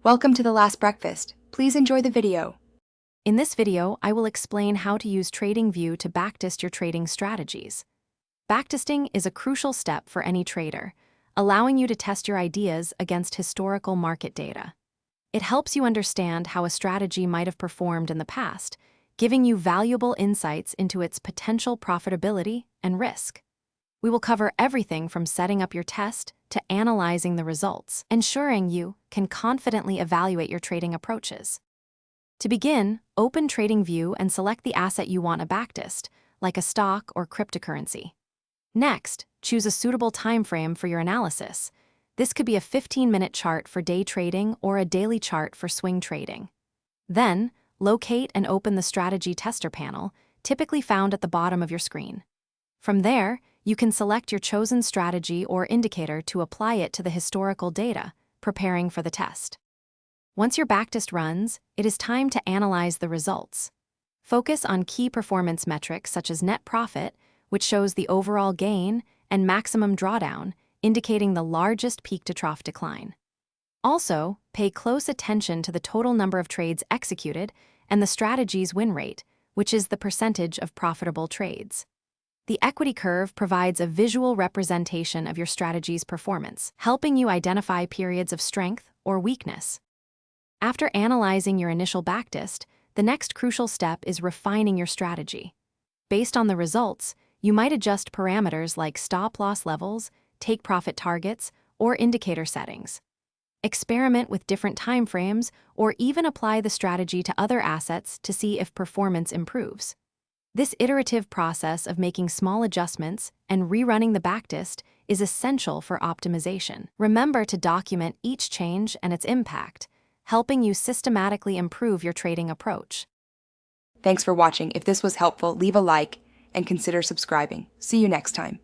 Welcome to the last breakfast. Please enjoy the video. In this video, I will explain how to use TradingView to backtest your trading strategies. Backtesting is a crucial step for any trader, allowing you to test your ideas against historical market data. It helps you understand how a strategy might have performed in the past, giving you valuable insights into its potential profitability and risk. We will cover everything from setting up your test to analyzing the results, ensuring you can confidently evaluate your trading approaches. To begin, open TradingView and select the asset you want to backtest, like a stock or cryptocurrency. Next, choose a suitable time frame for your analysis. This could be a 15-minute chart for day trading or a daily chart for swing trading. Then, locate and open the strategy tester panel, typically found at the bottom of your screen. From there, you can select your chosen strategy or indicator to apply it to the historical data, preparing for the test. Once your backtest runs, it is time to analyze the results. Focus on key performance metrics such as net profit, which shows the overall gain, and maximum drawdown, indicating the largest peak-to-trough decline. Also, pay close attention to the total number of trades executed and the strategy's win rate, which is the percentage of profitable trades. The equity curve provides a visual representation of your strategy's performance, helping you identify periods of strength or weakness. After analyzing your initial backtest, the next crucial step is refining your strategy. Based on the results, you might adjust parameters like stop-loss levels, take-profit targets, or indicator settings. Experiment with different timeframes or even apply the strategy to other assets to see if performance improves. This iterative process of making small adjustments and rerunning the backtest is essential for optimization. Remember to document each change and its impact, helping you systematically improve your trading approach. Thanks for watching. If this was helpful, leave a like and consider subscribing. See you next time.